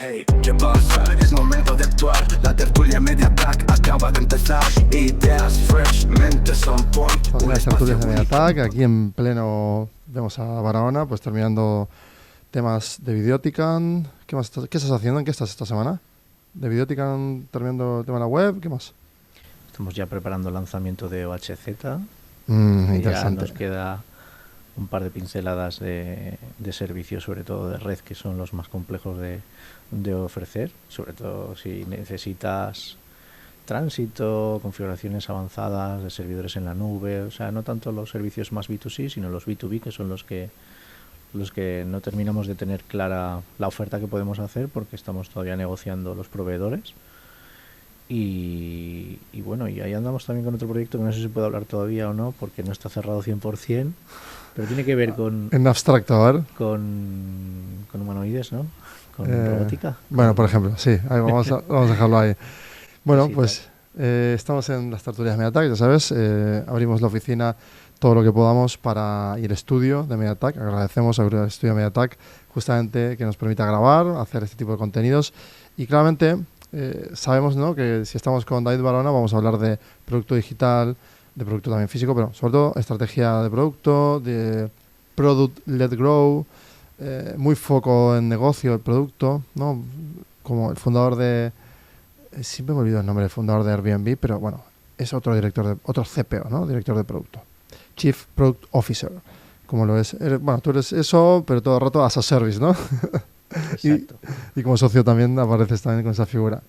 Hey, ¿qué pasa? Es momento de actuar. La tertulia MediaTek acaba de empezar. Ideas fresh, mentes on point. Son las tertulias de MediaTek. Aquí en pleno vemos a Barahona, pues terminando temas de Videotican. ¿Qué más qué estás haciendo? ¿En qué estás esta semana? De Videotican terminando el tema de la web. ¿Qué más? Estamos ya preparando el lanzamiento de OHZ. Interesante. Ya nos queda un par de pinceladas de servicios, sobre todo de red, que son los más complejos de ofrecer, sobre todo si necesitas tránsito, configuraciones avanzadas de servidores en la nube, o sea, no tanto los servicios más B2C, sino los B2B, que son los que no terminamos de tener clara la oferta que podemos hacer, porque estamos todavía negociando los proveedores. Y bueno, y ahí andamos también con otro proyecto que no sé si se puede hablar todavía o no, porque no está cerrado 100%, pero tiene que ver con... En abstracto, a ver. Con humanoides, ¿no? Con robótica. Bueno, por ejemplo, sí, ahí vamos a dejarlo ahí. Bueno, Sí, pues estamos en las tertulias MediaTek, ya sabes, abrimos la oficina todo lo que podamos para ir al estudio de MediaTek. Agradecemos al estudio MediaTek justamente que nos permita grabar, hacer este tipo de contenidos y claramente sabemos, ¿no?, que si estamos con David Barahona vamos a hablar de producto digital, de producto también físico, pero sobre todo estrategia de producto, de product-led grow, muy foco en negocio, el producto, ¿no? Como el fundador de... siempre me olvido el nombre del fundador de Airbnb, pero bueno, es otro otro CPO, ¿no? Director de producto. Chief Product Officer, como lo es. Bueno, tú eres eso, pero todo el rato as a service, ¿no? Exacto. y como socio también apareces también con esa figura.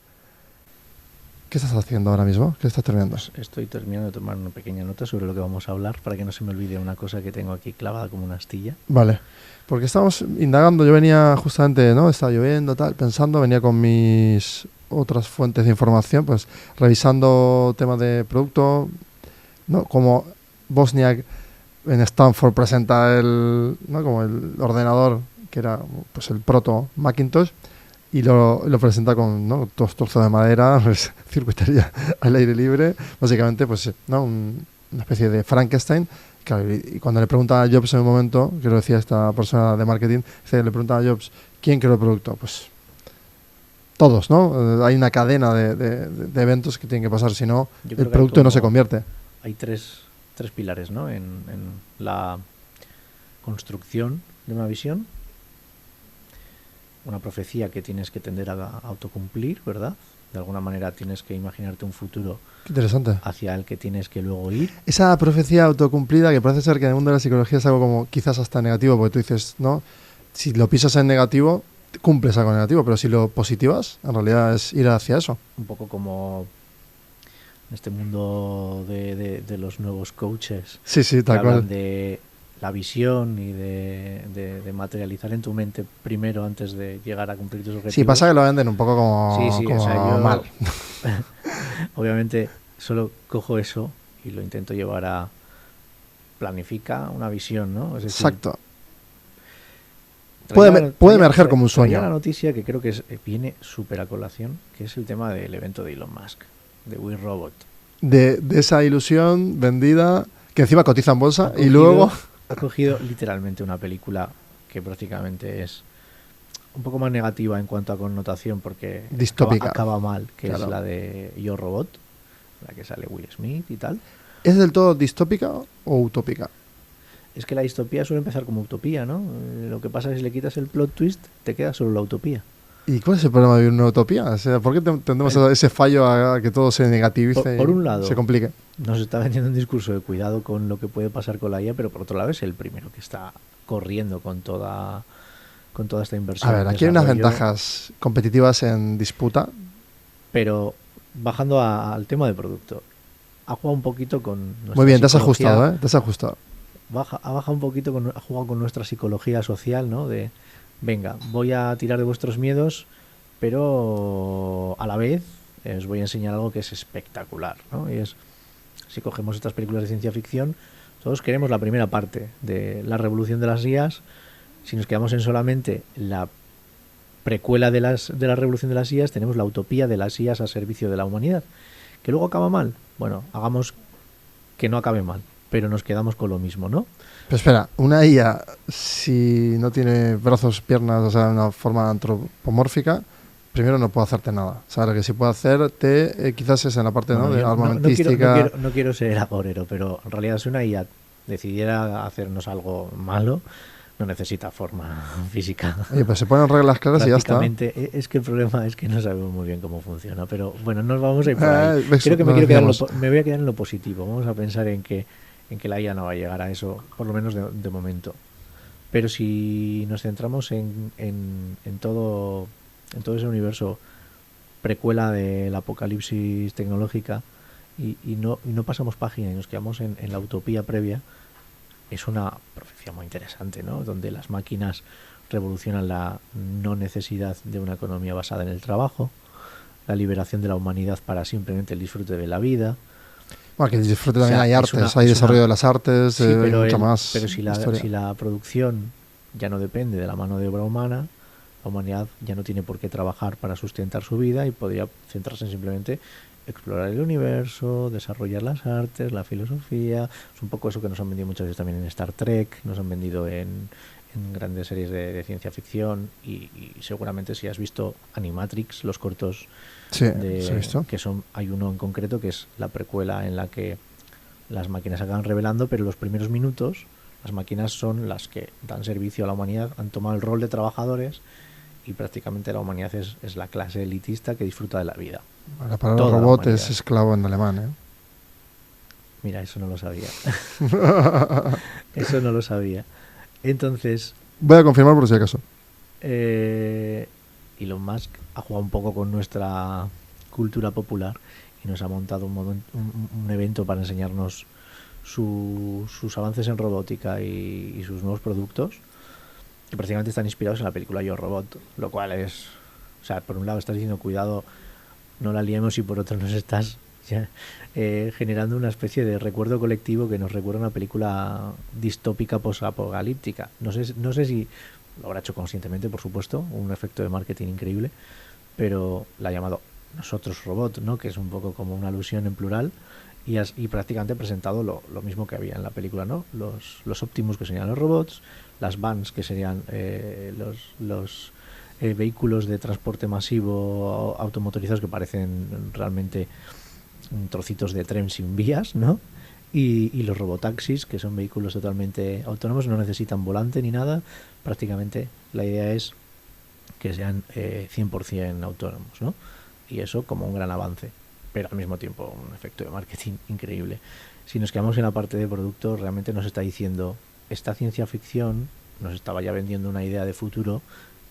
¿Qué estás haciendo ahora mismo? ¿Qué estás terminando? Pues estoy terminando de tomar una pequeña nota sobre lo que vamos a hablar para que no se me olvide una cosa que tengo aquí clavada como una astilla. Vale, porque estamos indagando, yo venía justamente, ¿no? Estaba lloviendo, tal, pensando, venía con mis otras fuentes de información, pues revisando temas de producto, ¿no? Como Wozniak en Stanford presenta ¿no?, como el ordenador que era pues el proto Macintosh y lo presenta con, ¿no?, dos trozos de madera, pues, circuitería al aire libre, básicamente pues, ¿no?, una especie de Frankenstein. Claro, y cuando le pregunta a Jobs en un momento, que lo decía esta persona de marketing, le pregunta a Jobs, ¿quién creó el producto? Pues todos, ¿no? Hay una cadena de eventos que tienen que pasar, si no, el producto no se convierte. Hay tres pilares, ¿no? En la construcción de una visión, una profecía que tienes que tender a autocumplir, ¿verdad? De alguna manera tienes que imaginarte un futuro interesante hacia el que tienes que luego ir. Esa profecía autocumplida que parece ser que en el mundo de la psicología es algo como quizás hasta negativo, porque tú dices, ¿no?, si lo pisas en negativo, cumples algo negativo, pero si lo positivas, en realidad es ir hacia eso. Un poco como en este mundo de los nuevos coaches. Sí, que tal hablan cual. de la visión y de materializar en tu mente primero antes de llegar a cumplir tus objetivos. Sí, pasa que lo venden un poco como, sí, como o sea, yo mal. Obviamente solo cojo eso y lo intento llevar a planifica una visión, ¿no? Es decir, exacto. Puede emerger como un sueño. La noticia que creo que viene súper a colación, que es el tema del evento de Elon Musk, de We Robot. De esa ilusión vendida, que encima cotiza en bolsa y luego... Ha cogido literalmente una película que prácticamente es un poco más negativa en cuanto a connotación, porque distópica. Acaba mal, que claro. es la de Yo Robot, la que sale Will Smith y tal. ¿Es del todo distópica o utópica? Es que la distopía suele empezar como utopía, ¿no? Lo que pasa es que si le quitas el plot twist, te queda solo la utopía. ¿Y cuál es el problema de vivir una utopía? O sea, ¿por qué tendemos ese fallo a que todo se negativice por un lado, se complique? Nos está vendiendo un discurso de cuidado con lo que puede pasar con la IA, pero por otro lado es el primero que está corriendo con toda esta inversión. A ver, aquí hay unas ventajas competitivas en disputa. Pero bajando al tema de producto, ha jugado un poquito con... Muy bien, te has ajustado, ¿eh? Te has ajustado. Ha bajado un poquito, ha jugado con nuestra psicología social, ¿no? De, venga, voy a tirar de vuestros miedos, pero a la vez os voy a enseñar algo que es espectacular, ¿no? Y es, si cogemos estas películas de ciencia ficción, todos queremos la primera parte de la revolución de las IAs. Si nos quedamos en solamente la precuela de la revolución de las IAs, tenemos la utopía de las IAs a servicio de la humanidad. ¿Que luego acaba mal? Bueno, hagamos que no acabe mal, pero nos quedamos con lo mismo, ¿no? Pero espera, una IA, si no tiene brazos, piernas, o sea, una forma antropomórfica, primero no puedo hacerte nada. O sea, lo que sí puedo hacerte quizás es en la parte, ¿no?, de yo armamentística. no quiero ser agorero, pero en realidad si una IA decidiera hacernos algo malo, no necesita forma física. Oye, pues se ponen reglas claras y ya está. Prácticamente, es que el problema es que no sabemos muy bien cómo funciona, pero bueno, nos vamos a ir por ahí. ¿Ves? Creo que No me voy a quedar en lo positivo. Vamos a pensar en que la IA no va a llegar a eso, por lo menos de momento. Pero si nos centramos en todo ese universo precuela del apocalipsis tecnológica y no pasamos página y nos quedamos en la utopía previa, es una profecía muy interesante, ¿no? Donde las máquinas revolucionan la no necesidad de una economía basada en el trabajo, la liberación de la humanidad para simplemente el disfrute de la vida. Bueno, que disfrute también, hay artes, hay desarrollo de las artes, sí, pero mucho más. Pero si la producción ya no depende de la mano de obra humana, la humanidad ya no tiene por qué trabajar para sustentar su vida y podría centrarse en simplemente explorar el universo, desarrollar las artes, la filosofía. Es un poco eso que nos han vendido muchas veces también en Star Trek, nos han vendido en grandes series de ciencia ficción y seguramente si has visto Animatrix, los cortos, sí, he visto. Hay uno en concreto que es la precuela en la que las máquinas se acaban revelando, pero los primeros minutos las máquinas son las que dan servicio a la humanidad, han tomado el rol de trabajadores y prácticamente la humanidad es la clase elitista que disfruta de la vida. La palabra robot es esclavo en alemán, ¿eh? Mira, eso no lo sabía. Eso no lo sabía. Entonces... Voy a confirmar por si acaso. Elon Musk ha jugado un poco con nuestra cultura popular y nos ha montado un evento para enseñarnos sus avances en robótica y sus nuevos productos, que prácticamente están inspirados en la película Yo Robot, lo cual es... O sea, por un lado estás diciendo cuidado, no la liemos, y por otro nos estás generando una especie de recuerdo colectivo que nos recuerda una película distópica posapocalíptica. No sé si lo habrá hecho conscientemente, por supuesto, un efecto de marketing increíble, pero la ha llamado Nosotros Robot, ¿no?, que es un poco como una alusión en plural, y prácticamente ha presentado lo mismo que había en la película, ¿no? Los Optimus, que serían los robots, las vans, que serían los vehículos de transporte masivo automotorizados que parecen realmente trocitos de tren sin vías, ¿no? Y los robotaxis, que son vehículos totalmente autónomos, no necesitan volante ni nada. Prácticamente la idea es que sean 100% autónomos, ¿no? Y eso como un gran avance, pero al mismo tiempo un efecto de marketing increíble. Si nos quedamos en la parte de producto, realmente nos está diciendo, esta ciencia ficción nos estaba ya vendiendo una idea de futuro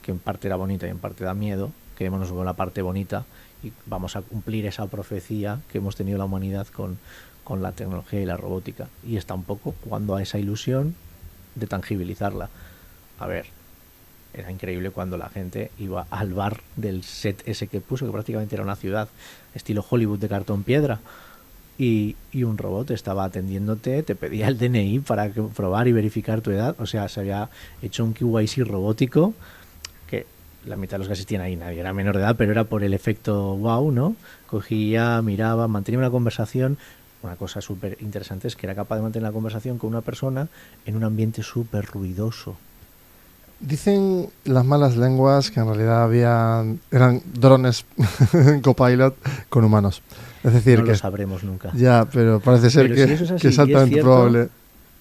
que en parte era bonita y en parte da miedo. Quedémonos con la parte bonita y vamos a cumplir esa profecía que hemos tenido la humanidad con la tecnología y la robótica, y está un poco jugando a esa ilusión de tangibilizarla. A ver, era increíble cuando la gente iba al bar del set ese que puso, que prácticamente era una ciudad estilo Hollywood de cartón piedra, y un robot estaba atendiéndote, te pedía el DNI para probar y verificar tu edad. O sea, se había hecho un KYC robótico que la mitad de los que asistían ahí nadie era menor de edad, pero era por el efecto wow, ¿no? Cogía, miraba, mantenía una conversación. Una cosa súper interesante es que era capaz de mantener la conversación con una persona en un ambiente súper ruidoso. Dicen las malas lenguas que en realidad eran drones Copilot con humanos. Es decir, no que lo sabremos nunca. Ya, pero parece ser pero que, si eso es así, que es altamente probable.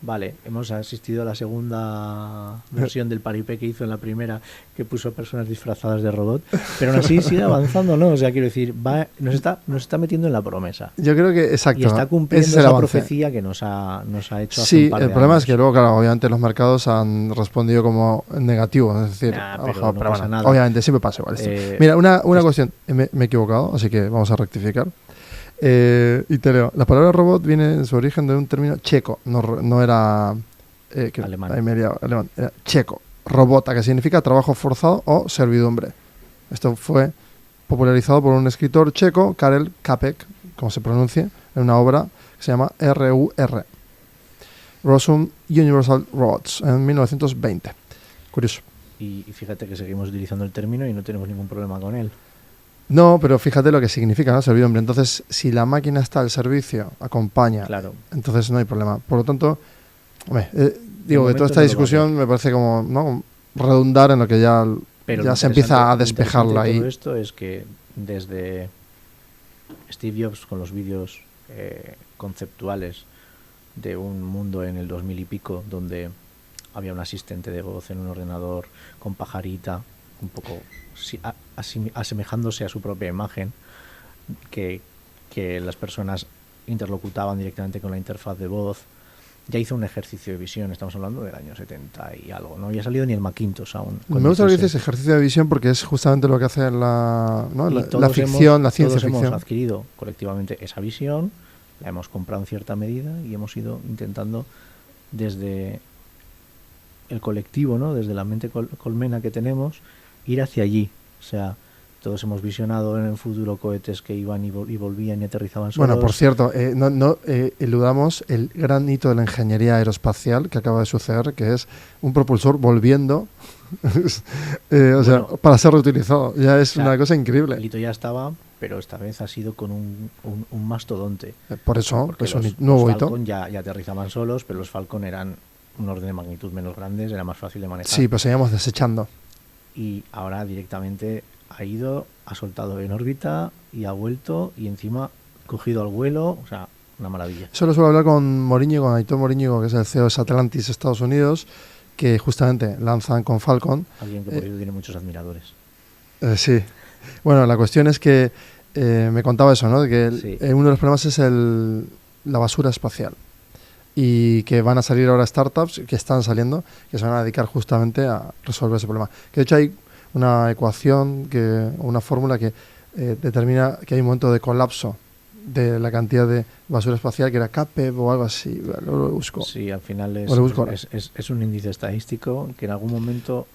Vale, hemos asistido a la segunda versión del paripé que hizo en la primera, que puso personas disfrazadas de robot, pero aún así sigue avanzando, ¿no? O sea, quiero decir, nos está metiendo en la promesa. Yo creo que, exacto. Y está cumpliendo esa profecía que nos ha hecho hace un par de el problema años. es que luego, claro, obviamente los mercados han respondido como negativo, es decir, pero no pasa nada. Obviamente, siempre pasa igual. Mira, una cuestión, me he equivocado, así que vamos a rectificar. Y te leo. La palabra robot viene en su origen de un término checo, no era alemán. Alemán, era checo, robota, que significa trabajo forzado o servidumbre. Esto fue popularizado por un escritor checo, Karel Čapek, como se pronuncia, en una obra que se llama RUR, Rossum Universal Robots, en 1920. Curioso. Y fíjate que seguimos utilizando el término y no tenemos ningún problema con él. No, pero fíjate lo que significa, ¿no? Servidumbre. Entonces, si la máquina está al servicio, acompaña, claro, entonces no hay problema. Por lo tanto, de toda esta discusión me parece como, ¿no?, redundar en lo que ya Pero ya lo se empieza a interesante despejarla de ahí. todo esto es que desde Steve Jobs con los vídeos conceptuales de un mundo en el 2000 y pico donde había un asistente de voz en un ordenador con pajarita, un poco asemejándose a su propia imagen, que las personas interlocutaban directamente con la interfaz de voz. Ya hizo un ejercicio de visión, estamos hablando del año 70 y algo, no había salido ni el Macintosh aún. Me gusta que dices ejercicio de visión porque es justamente lo que hace la ficción, la ciencia todos hemos ficción. adquirido colectivamente esa visión, la hemos comprado en cierta medida y hemos ido intentando desde el colectivo, ¿no? Desde la mente colmena que tenemos, ir hacia allí. O sea, todos hemos visionado en el futuro cohetes que iban y volvían y aterrizaban solos. Bueno, por cierto, no eludamos el gran hito de la ingeniería aeroespacial que acaba de suceder, que es un propulsor volviendo o sea, para ser reutilizado. Ya es una cosa increíble. El hito ya estaba, pero esta vez ha sido con un mastodonte. Por eso es un los nuevo hito. Falcon ya aterrizaban solos, pero los Falcon eran un orden de magnitud menos grandes, era más fácil de manejar. Sí, pues seguíamos desechando. Y ahora directamente ha ido, ha soltado en órbita y ha vuelto y encima cogido al vuelo, o sea, una maravilla. Eso lo suelo hablar con Moríñigo, con Aitor Moríñigo, que es el CEO de Satlantis Estados Unidos, que justamente lanzan con Falcon. Alguien que por eso tiene muchos admiradores. Sí. Bueno, la cuestión es que me contaba eso, ¿no? De que uno de los problemas es la basura espacial. Y que van a salir ahora startups que están saliendo, que se van a dedicar justamente a resolver ese problema. Que de hecho hay una ecuación, una fórmula que determina que hay un momento de colapso de la cantidad de basura espacial, que era CAPEB o algo así. Lo busco. Sí, al final es un índice estadístico que en algún momento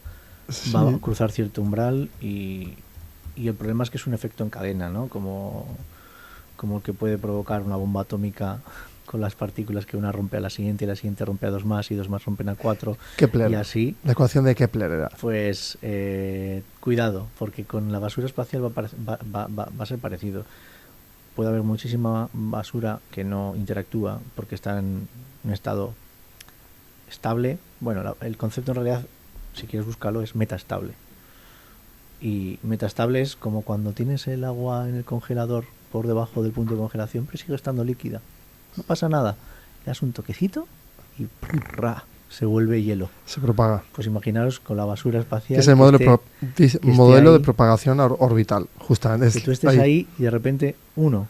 va a cruzar cierto umbral y el problema es que es un efecto en cadena, ¿no? Como el que puede provocar una bomba atómica con las partículas que una rompe a la siguiente y la siguiente rompe a dos más y dos más rompen a cuatro. Kepler. Y así. La ecuación de Kepler era. Pues cuidado, porque con la basura espacial va a ser parecido. Puede haber muchísima basura que no interactúa porque está en un estado estable. Bueno, el concepto en realidad, si quieres buscarlo, es metaestable. Y metaestable es como cuando tienes el agua en el congelador por debajo del punto de congelación, pero sigue estando líquida. No pasa nada. Le das un toquecito y se vuelve hielo. Se propaga. Pues imaginaros con la basura espacial. Que es el modelo de propagación orbital, justamente. Que tú estés ahí y de repente uno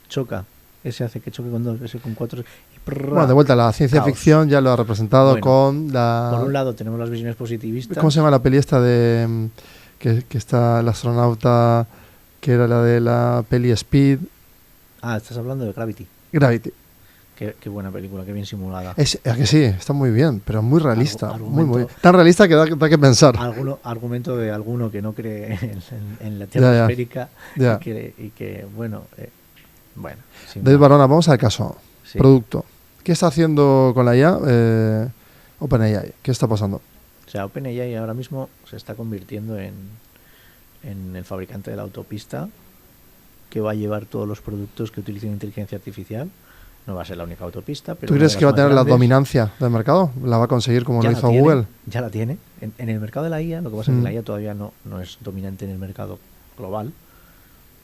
choca. Ese hace que choque con dos, ese con cuatro. Bueno, de vuelta, la ciencia ficción ya lo ha representado con la... Por un lado tenemos las visiones positivistas. ¿Cómo se llama la peli esta de... que está el astronauta, que era la de la peli Speed? Ah, estás hablando de Gravity. Gravity. Qué buena película, qué bien simulada. Es que sí, está muy bien, pero muy realista. Muy tan realista que da que pensar. Argumento de alguno que no cree en la Tierra esférica y que bueno. David Barona, vamos al caso. Sí. Producto. ¿Qué está haciendo con la IA OpenAI? ¿Qué está pasando? O sea, OpenAI ahora mismo se está convirtiendo en el fabricante de la autopista que va a llevar todos los productos que utilicen inteligencia artificial. No va a ser la única autopista, pero... ¿Tú crees que va a tener la dominancia del mercado? ¿La va a conseguir como lo hizo Google? Ya la tiene. En el mercado de la IA, lo que pasa es que la IA todavía no es dominante en el mercado global,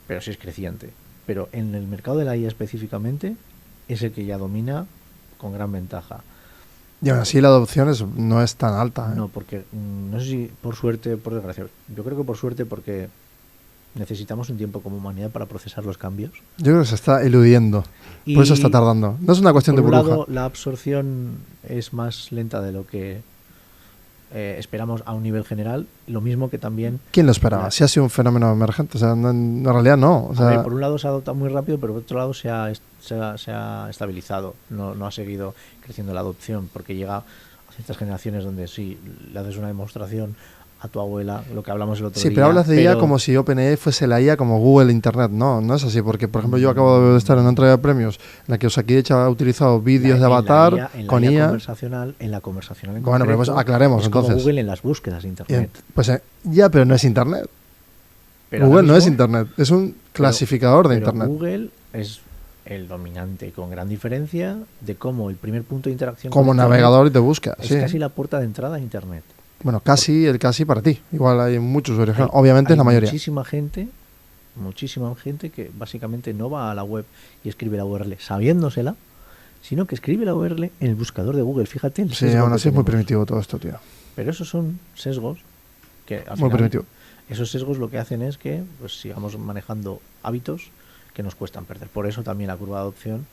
pero sí es creciente. Pero en el mercado de la IA específicamente es el que ya domina con gran ventaja. Y aún así la adopción no es tan alta. No, porque no sé si por suerte o por desgracia. Yo creo que por suerte porque necesitamos un tiempo como humanidad para procesar los cambios. Yo creo que se está eludiendo. Por eso está tardando. No es una cuestión de burbuja. Por un lado, la absorción es más lenta de lo que esperamos a un nivel general. Lo mismo que también... ¿Quién lo esperaba? Si ha sido un fenómeno emergente. O sea, en realidad no. O sea, a ver, por un lado se ha adoptado muy rápido, pero por otro lado se ha estabilizado. No ha seguido creciendo la adopción, porque llega a ciertas generaciones donde sí, le haces una demostración a tu abuela, lo que hablamos el otro día. Sí, pero hablas de IA como si OpenAI fuese la IA como Google Internet. No es así, porque, por ejemplo, yo acabo de estar en una entrega de premios en la que Osakidech ha utilizado vídeos de Avatar con IA. En la conversacional en bueno, pero pues aclaremos es entonces. Como Google en las búsquedas de Internet. Pues pero no es Internet. Pero Google no es Internet, es un clasificador de Internet. Google es el dominante y con gran diferencia de cómo el primer punto de interacción como con navegador y de búsqueda. es casi la puerta de entrada a Internet. casi el casi para ti. Igual hay muchos usuarios. Hay- Obviamente es la hay mayoría. Muchísima gente que básicamente no va a la web y escribe la URL sabiéndosela, sino que escribe la URL en el buscador de Google. Fíjate el Sí, sesgo aún que así es muy tenemos. primitivo todo esto, tío. Pero esos son sesgos que al Muy final, primitivo. esos sesgos lo que hacen es que pues sigamos manejando hábitos que nos cuestan perder. Por eso también la curva de adopción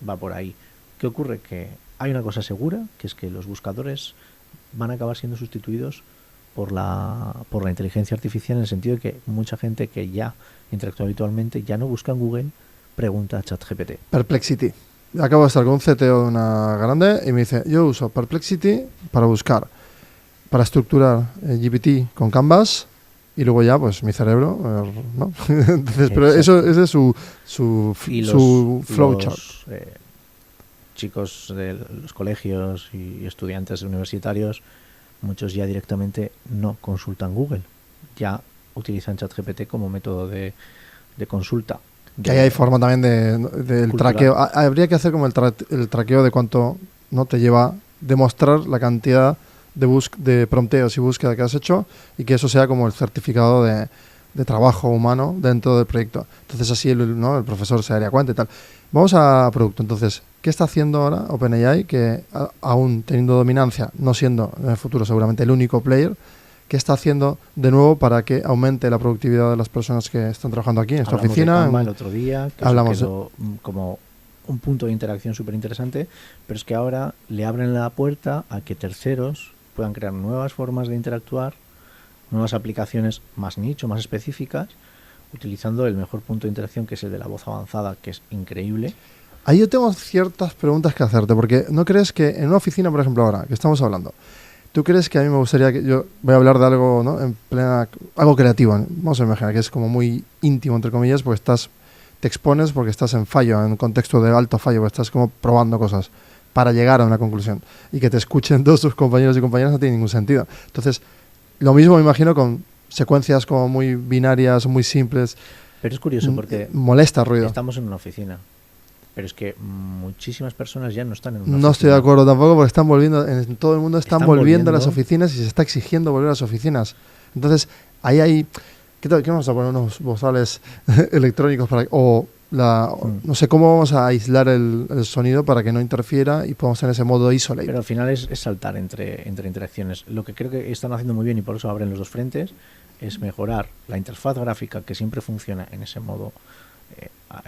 va por ahí. ¿Qué ocurre? Que hay una cosa segura, que es que los buscadores van a acabar siendo sustituidos por la inteligencia artificial, en el sentido de que mucha gente que ya interactúa habitualmente ya no busca en Google, pregunta a ChatGPT. Perplexity. Acabo de estar con un CTO de una grande y me dice, yo uso Perplexity para buscar, para estructurar GPT con Canvas y luego ya, pues mi cerebro, ¿no? Entonces, pero Exacto. ese es su Y su flowchart. Chicos de los colegios y estudiantes universitarios, muchos ya directamente no consultan Google, ya utilizan ChatGPT como método de consulta. Que ahí hay forma también del Cultural. traqueo. Habría que hacer como el traqueo de cuánto no te lleva demostrar la cantidad de prompteos y búsqueda que has hecho y que eso sea como el certificado de trabajo humano dentro del proyecto. Entonces así ¿no? el profesor se daría cuenta y tal. Vamos a producto. Entonces, ¿qué está haciendo ahora OpenAI que aún teniendo dominancia, no siendo en el futuro seguramente el único player, qué está haciendo de nuevo para que aumente la productividad de las personas que están trabajando aquí en esta Hablamos oficina? de Canva el otro día, que Hablamos eso quedó como un punto de interacción súper interesante, pero es que ahora le abren la puerta a que terceros puedan crear nuevas formas de interactuar, nuevas aplicaciones más nicho, más específicas, utilizando el mejor punto de interacción, que es el de la voz avanzada, que es increíble. Ahí yo tengo ciertas preguntas que hacerte, porque ¿no crees que en una oficina, por ejemplo, ahora que estamos hablando, tú crees que a mí me gustaría que yo voy a hablar de algo, ¿no? En plena, algo creativo, ¿no? Vamos a imaginar que es como muy íntimo, entre comillas, porque te expones porque estás en fallo, en un contexto de alto fallo, porque estás como probando cosas para llegar a una conclusión y que te escuchen todos tus compañeros y compañeras no tiene ningún sentido. Entonces, lo mismo me imagino con secuencias como muy binarias, muy simples. Pero es curioso porque Molesta el ruido. estamos en una oficina, pero es que muchísimas personas ya no están en una No estoy de oficina. acuerdo tampoco porque están volviendo, en todo el mundo están volviendo a las volviendo. oficinas y se está exigiendo volver a las oficinas. Entonces, ahí hay... ¿Qué vamos a poner? Unos bozales electrónicos para no sé cómo vamos a aislar el sonido para que no interfiera y podamos tener ese modo isolate. Pero al final es saltar entre interacciones. Lo que creo que están haciendo muy bien, y por eso abren los dos frentes, es mejorar la interfaz gráfica, que siempre funciona en ese modo,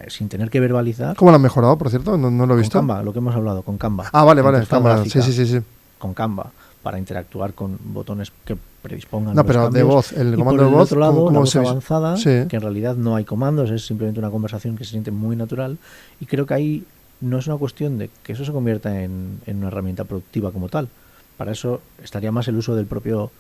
sin tener que verbalizar. ¿Cómo lo han mejorado, por cierto? No lo he visto. Con Canva, lo que hemos hablado, con Canva. Ah, vale, La vale. interfaz Canva. gráfica Sí. Con Canva, para interactuar con botones que predispongan No, los pero de cambios. voz, el Y comando por de voz, otro lado, ¿cómo la voz se avanzada, Sí. que en realidad no hay comandos, es simplemente una conversación que se siente muy natural. Y creo que ahí no es una cuestión de que eso se convierta en una herramienta productiva como tal. Para eso estaría más el uso del propio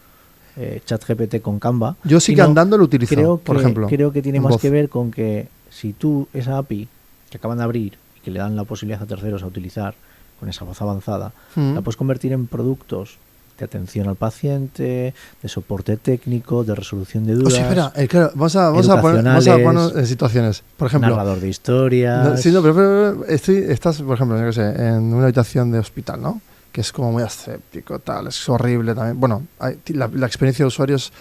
ChatGPT con Canva. Yo sí que sino andando lo utilizo, creo por que- ejemplo. Creo que tiene en más voz. que ver con que si tú esa API que acaban de abrir y que le dan la posibilidad a terceros a utilizar con esa voz avanzada, Mm. la puedes convertir en productos de atención al paciente, de soporte técnico, de resolución de O dudas, sea, espera, claro, vamos a poner en situaciones. Por ejemplo, narrador de historias. no, sí, no, pero estás, por ejemplo, yo qué sé, en una habitación de hospital, ¿no? Que es como muy aséptico, tal, es horrible también. Bueno, la experiencia de usuario es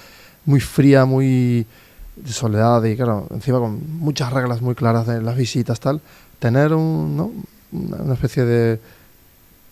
muy fría, muy de soledad y, claro, encima con muchas reglas muy claras de las visitas, tal. Tener ¿no? una especie de...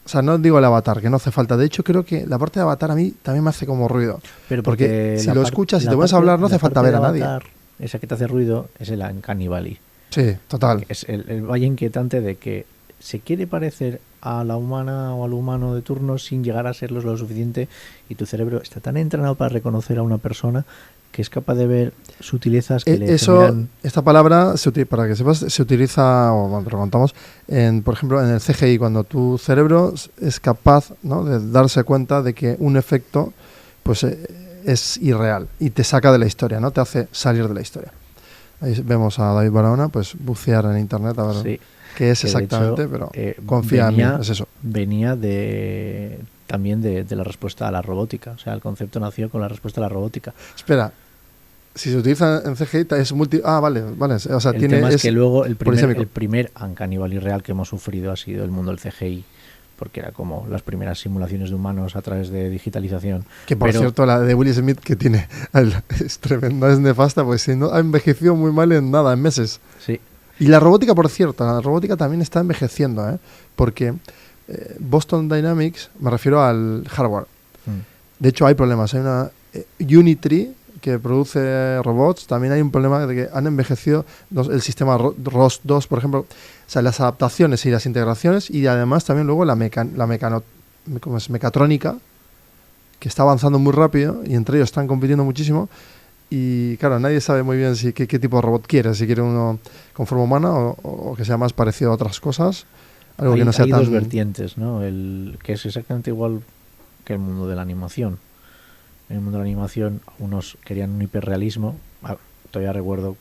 O sea, no digo el avatar, que no hace falta. De hecho, creo que la parte de avatar a mí también me hace como ruido. Pero porque si la lo par- escuchas y la te pones a parte- hablar, no hace la falta parte ver de a nadie. avatar, esa que te hace ruido es el Uncanny Valley. Sí, total. Es el valle inquietante de que se quiere parecer a la humana o al humano de turno sin llegar a serlo lo suficiente, y tu cerebro está tan entrenado para reconocer a una persona que es capaz de ver sutilezas que le generan... Esta palabra, para que sepas, se utiliza, o bueno, te lo contamos, por ejemplo, en el CGI, cuando tu cerebro es capaz, ¿no?, de darse cuenta de que un efecto pues es irreal y te saca de la historia, ¿no? Te hace salir de la historia. Ahí vemos a David Barahona pues bucear en internet a ver Sí, qué es que de exactamente, hecho, pero confía en mí, venía- es eso. venía también de la respuesta a la robótica. O sea, el concepto nació con la respuesta a la robótica. Espera, si se utiliza en CGI es vale, o sea, El tiene... tema es que luego el polisémico. primer Uncanny Valley real que hemos sufrido ha sido el mundo del CGI, porque era como las primeras simulaciones de humanos a través de digitalización. Que por Pero- cierto, la de Will Smith que tiene es tremenda, es nefasta, pues si no ha envejecido muy mal en nada, en meses. Sí, Y la robótica, por cierto, la robótica también está envejeciendo, ¿eh? Porque Boston Dynamics, me refiero al hardware. De hecho, hay problemas. Hay una Unitree que produce robots. También hay un problema de que han envejecido el sistema ROS 2, por ejemplo. O sea, las adaptaciones y las integraciones. Y además también luego la mecatrónica, que está avanzando muy rápido. Y entre ellos están compitiendo muchísimo. Y claro, nadie sabe muy bien qué tipo de robot quiere. Si quiere uno con forma humana o que sea más parecido a otras cosas. Algo que no sea hay tan... dos vertientes, ¿no? Que es exactamente igual que el mundo de la animación. En el mundo de la animación, unos querían un hiperrealismo. Todavía recuerdo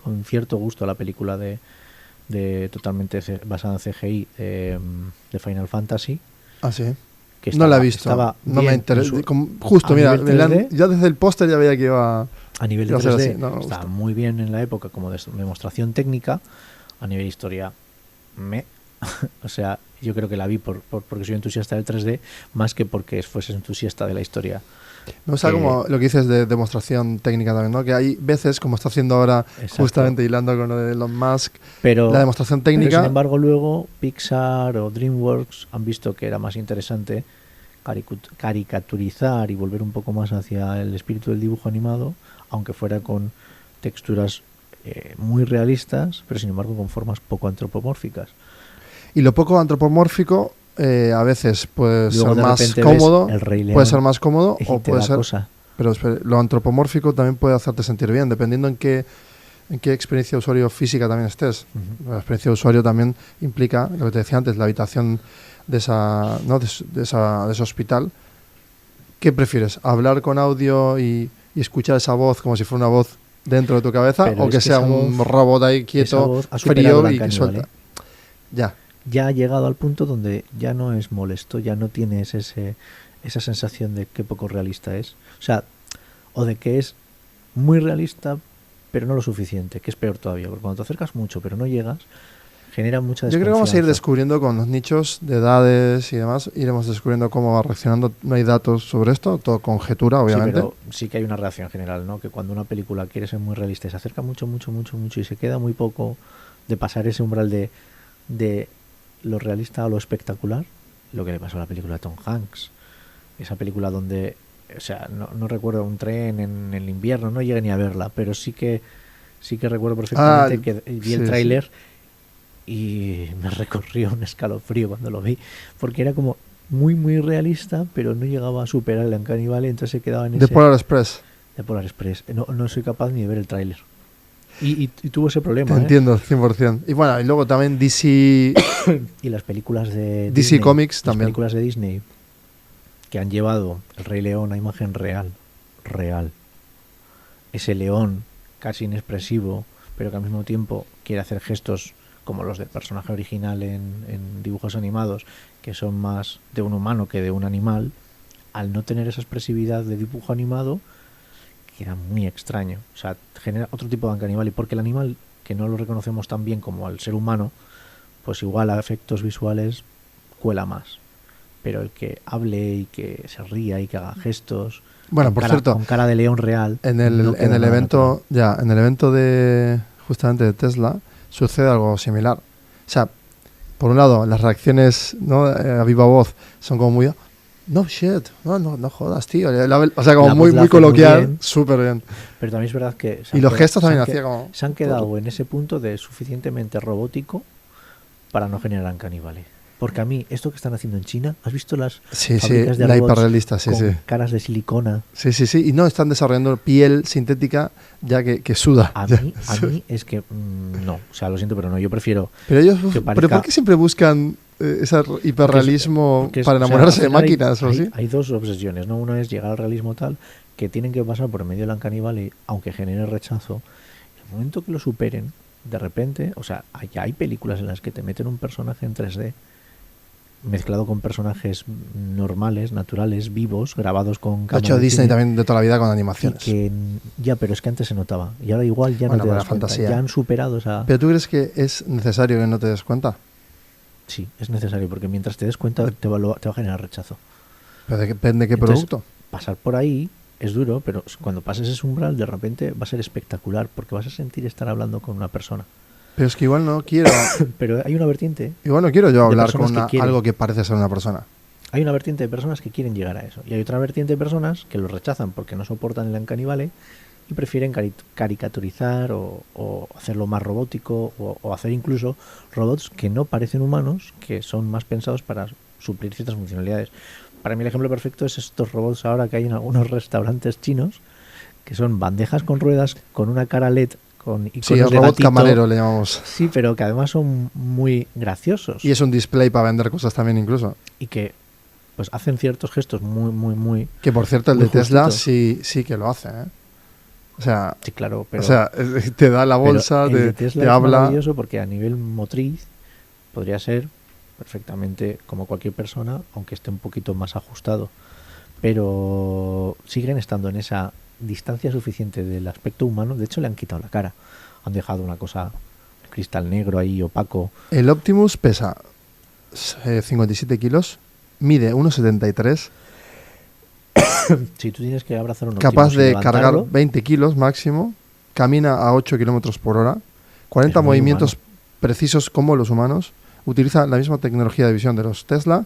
con cierto gusto la película de totalmente basada en CGI de Final Fantasy. Ah, sí. Que No la he visto. estaba No me bien interesa. en Justo, a mira, nivel 3D. ya desde el póster ya veía que iba... A nivel de iba a ser 3D, así. No, me estaba gusta. muy bien en la época como demostración técnica. A nivel historia, o sea, yo creo que la vi porque soy entusiasta del 3D, más que porque fuese entusiasta de la historia. Me gusta como lo que dices de demostración técnica también, ¿no? Que hay veces, como está haciendo ahora, Exacto. justamente hilando con lo de Elon Musk, Pero, la demostración pero, técnica... sin embargo, luego Pixar o DreamWorks han visto que era más interesante caricaturizar y volver un poco más hacia el espíritu del dibujo animado, aunque fuera con texturas muy realistas, pero sin embargo con formas poco antropomórficas. Y lo poco antropomórfico a veces puede Luego, ser de más repente, cómodo, ves El Rey León puede ser más cómodo y o te puede da ser... cosa. Pero lo antropomórfico también puede hacerte sentir bien, dependiendo en qué experiencia de usuario física también estés. Ujú. La experiencia de usuario también implica, lo que te decía antes, la habitación de ese hospital. ¿Qué prefieres? ¿Hablar con audio y escuchar esa voz como si fuera una voz dentro de tu cabeza? Pero ¿O es que que sea esa un voz- robot ahí esa quieto, voz ha superado frío la y que Uncanny suelta? Valley. Ya. Ya ha llegado al punto donde ya no es molesto, ya no tienes esa sensación de qué poco realista es. O sea, o de que es muy realista, pero no lo suficiente, que es peor todavía, porque cuando te acercas mucho, pero no llegas, genera mucha Yo creo que vamos a ir desconfianza. descubriendo con los nichos de edades y demás, iremos descubriendo cómo va reaccionando. No hay datos sobre esto, todo conjetura, obviamente. Sí, pero sí que hay una reacción general, ¿no? Que cuando una película quiere ser muy realista y se acerca mucho y se queda muy poco de pasar ese umbral de lo realista a lo espectacular, lo que le pasó a la película de Tom Hanks. Esa película donde, o sea, no recuerdo un tren en el invierno, no llegué ni a verla, pero sí que recuerdo perfectamente que vi el sí, tráiler y me recorrió un escalofrío cuando lo vi, porque era como muy muy realista, pero no llegaba a superar el Uncanny Valley, entonces se quedaba en De ese Polar Express. de Polar Express. No soy capaz ni de ver el tráiler. Y tuvo ese Te problema, entiendo, 100%. Y bueno, y luego también DC, Y las películas de DC Disney, Comics las también. películas de Disney que han llevado el Rey León a imagen real. Ese león casi inexpresivo, pero que al mismo tiempo quiere hacer gestos como los del personaje original en dibujos animados, que son más de un humano que de un animal, al no tener esa expresividad de dibujo animado, queda muy extraño. O sea, genera otro tipo de Uncanny Valley, porque el animal, que no lo reconocemos tan bien como al ser humano, pues igual a efectos visuales cuela más. Pero el que hable y que se ría y que haga gestos, bueno, con por cara, cierto, con cara de león real, en el no queda en el nada evento, en el evento de justamente de Tesla sucede algo similar. O sea, por un lado, las reacciones, ¿no? A viva voz son como muy no shit, no jodas, tío. O sea, como La muy voz la muy hace muy coloquial, bien. súper bien. pero también es verdad que Y los gestos también hacía como se han quedado en ese punto de suficientemente robótico para no generar Uncanny Valley. Porque a mí, esto que están haciendo en China, ¿has visto las Sí, fábricas de la robots hiperrealista, sí, con sí. caras de silicona? Sí, y no están desarrollando piel sintética ya que suda. A Ya. mí es que no, o sea, lo siento, pero no, yo prefiero Pero ellos, que ¿pero parezca- por qué siempre buscan ese hiperrealismo porque para o sea, enamorarse al de final máquinas o así? hay dos obsesiones, ¿no? Una es llegar al realismo tal que tienen que pasar por el medio del Uncanny Valley, aunque genere rechazo. El momento que lo superen, de repente, o sea, ya hay películas en las que te meten un personaje en 3D mezclado con personajes normales, naturales, vivos, grabados con Lo ha cámara hecho de Disney cine, también de toda la vida con y animaciones. que ya, pero es que antes se notaba y ahora igual ya Bueno, no te pero das la cuenta. fantasía. Ya han superado esa... ¿Pero tú crees que es necesario que no te des cuenta? Sí, es necesario, porque mientras te des cuenta te va a generar rechazo. Pero depende de qué Entonces, producto. pasar por ahí es duro, pero cuando pases ese umbral, de repente va a ser espectacular, porque vas a sentir estar hablando con una persona. Pero es que igual no quiero, Pero hay una vertiente, igual no quiero yo hablar personas con que quieren. algo que parece ser una persona. hay una vertiente de personas que quieren llegar a eso, y hay otra vertiente de personas que lo rechazan porque no soportan el Uncanny Valley y prefieren caricaturizar o hacerlo más robótico o hacer incluso robots que no parecen humanos, que son más pensados para suplir ciertas funcionalidades. Para mí el ejemplo perfecto es estos robots ahora que hay en algunos restaurantes chinos, que son bandejas con ruedas con una cara LED con iconos Sí, el de robot gatito. camarero le llamamos. Sí, pero que además son muy graciosos Y es un display para vender cosas también incluso. y que pues hacen ciertos gestos muy Que por cierto, el muy de Tesla justitos. sí que lo hace, ¿eh? O sea, Sí, claro, pero te da la bolsa, pero el de te Tesla es habla. maravilloso porque a nivel motriz podría ser perfectamente como cualquier persona, aunque esté un poquito más ajustado. Pero siguen estando en esa distancia suficiente del aspecto humano. De hecho, le han quitado la cara. Han dejado una cosa cristal negro ahí, opaco. El Optimus pesa 57 kilos, mide 1,73, Si tú tienes que abrazar un capaz Optimus y de cargar levantarlo, 20 kilos máximo, camina a 8 kilómetros por hora, 40 Es muy movimientos precisos como los humanos, utiliza la misma tecnología de visión de los Tesla,